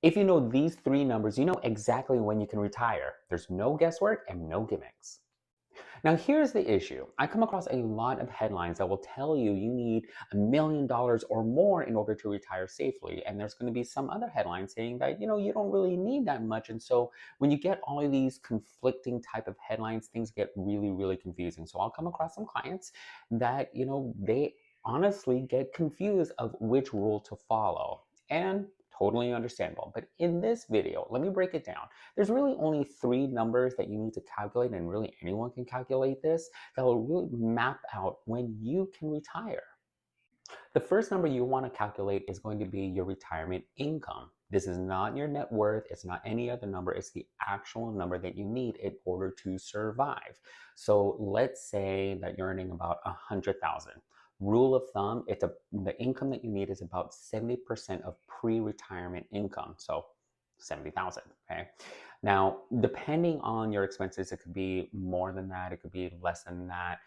If you know these three numbers, you know exactly when you can retire. There's no guesswork and no gimmicks. Now, here's the issue. I come across a lot of headlines that will tell you you need $1 million or more in order to retire safely. And there's going to be some other headlines saying that, you don't really need that much. And so when you get all of these conflicting type of headlines, things get really, really confusing. So I'll come across some clients that, they honestly get confused of which rule to follow. And totally understandable. But in this video, let me break it down. There's really only three numbers that you need to calculate, and really anyone can calculate this, that will really map out when you can retire. The first number you want to calculate is going to be your retirement income. This is not your net worth. It's not any other number. It's the actual number that you need in order to survive. So let's say that you're earning about 100,000. Rule of thumb, the income that you need is about 70% of pre-retirement income. So 70,000. Okay. Now, depending on your expenses, it could be more than that. It could be less than that.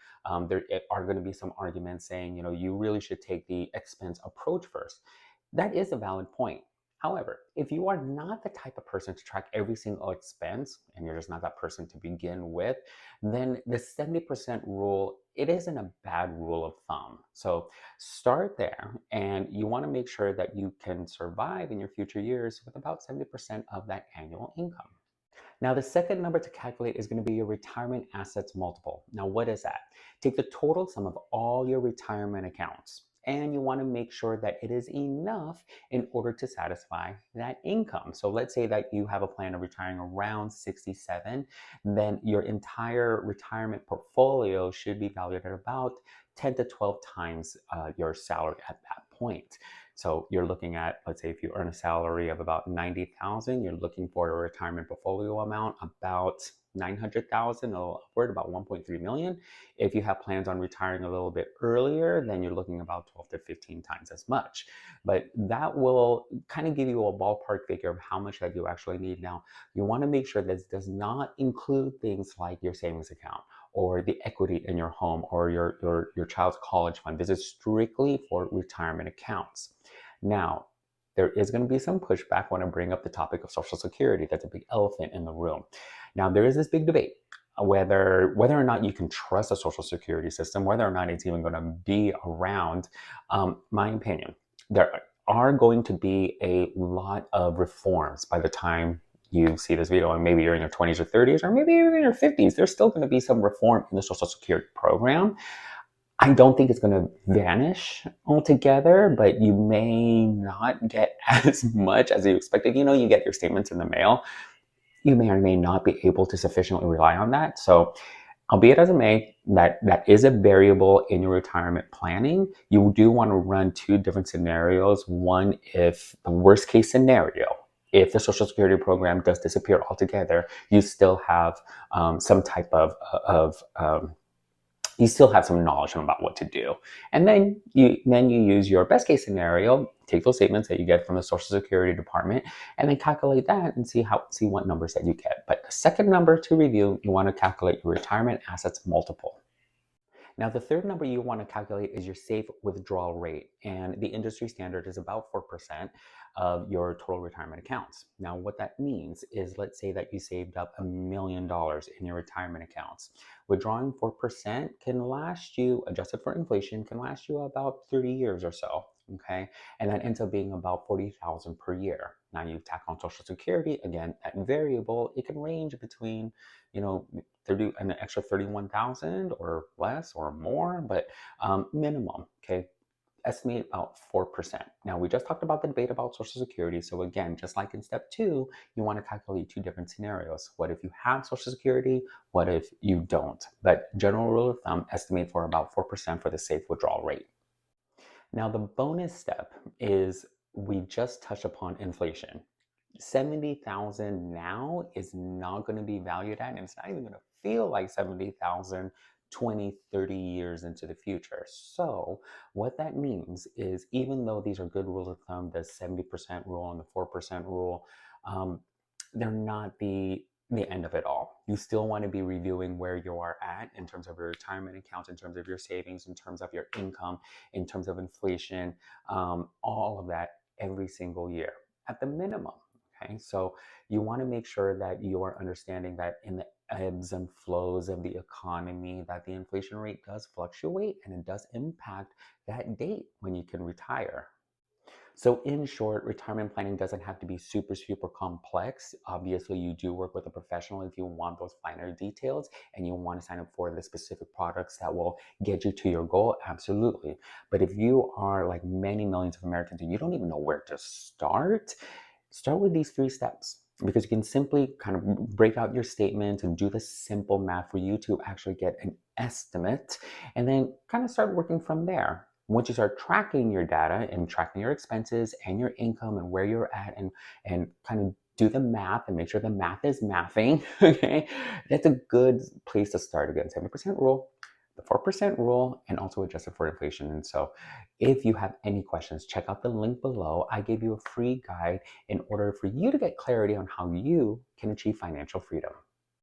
There are going to be some arguments saying, you really should take the expense approach first. That is a valid point. However, if you are not the type of person to track every single expense, and you're just not that person to begin with, then the 70% rule, it isn't a bad rule of thumb. So start there, and you want to make sure that you can survive in your future years with about 70% of that annual income. Now, the second number to calculate is going to be your retirement assets multiple. Now, what is that? Take the total sum of all your retirement accounts, and you want to make sure that it is enough in order to satisfy that income. So let's say that you have a plan of retiring around 67, then your entire retirement portfolio should be valued at about 10 to 12 times your salary at that point. So you're looking at, let's say if you earn a salary of about 90,000, you're looking for a retirement portfolio amount about 900,000, upward about 1.3 million. If you have plans on retiring a little bit earlier, then you're looking about 12 to 15 times as much. But that will kind of give you a ballpark figure of how much that you actually need. Now, you want to make sure this does not include things like your savings account or the equity in your home or your child's college fund. This is strictly for retirement accounts. Now, there is going to be some pushback when I bring up the topic of Social Security. That's a big elephant in the room. Now, there is this big debate whether or not you can trust the Social Security system, whether or not it's even going to be around. My opinion, there are going to be a lot of reforms by the time you see this video, and maybe you're in your 20s or 30s, or maybe you're in your 50s. There's still going to be some reform in the Social Security program. I don't think it's going to vanish altogether, but you may not get as much as you expected. You get your statements in the mail. You may or may not be able to sufficiently rely on that. So, albeit as it may, that is a variable in your retirement planning. You do want to run two different scenarios. One, if the worst case scenario, if the Social Security program does disappear altogether, you still have some type of you still have some knowledge about what to do. And then you use your best case scenario, take those statements that you get from the Social Security Department, and then calculate that and see what numbers that you get. But the second number to review, you want to calculate your retirement assets multiple. Now, the third number you want to calculate is your safe withdrawal rate, and the industry standard is about 4% of your total retirement accounts. Now, what that means is, let's say that you saved up $1 million in your retirement accounts. Withdrawing 4% can last you, adjusted for inflation, can last you about 30 years or so. Okay, and that ends up being about 40,000 per year. Now you tack on Social Security, again, that variable, it can range between, 30, an extra 31,000 or less or more, but minimum, okay, estimate about 4%. Now, we just talked about the debate about Social Security. So again, just like in step 2, you want to calculate two different scenarios. What if you have Social Security? What if you don't? But general rule of thumb, estimate for about 4% for the safe withdrawal rate. Now, the bonus step is we just touched upon inflation. 70,000 now is not going to be valued at, and it's not even going to feel like 70,000 20, 30 years into the future. So what that means is, even though these are good rules of thumb, the 70% rule and the 4% rule, they're not the end of it all. You still want to be reviewing where you are at in terms of your retirement accounts, in terms of your savings, in terms of your income, in terms of inflation, all of that every single year at the minimum. Okay, so you want to make sure that you are understanding that in the ebbs and flows of the economy, that the inflation rate does fluctuate and it does impact that date when you can retire. So, in short, retirement planning doesn't have to be super, super complex. Obviously, you do work with a professional if you want those finer details and you want to sign up for the specific products that will get you to your goal. Absolutely. But if you are like many millions of Americans and you don't even know where to start with these 3 steps because you can simply kind of break out your statement and do the simple math for you to actually get an estimate and then kind of start working from there. Once you start tracking your data and tracking your expenses and your income and where you're at and kind of do the math and make sure the math is mathing, okay, that's a good place to start. Again, 70% rule, the 4% rule, and also adjusted for inflation. And so if you have any questions, check out the link below. I gave you a free guide in order for you to get clarity on how you can achieve financial freedom.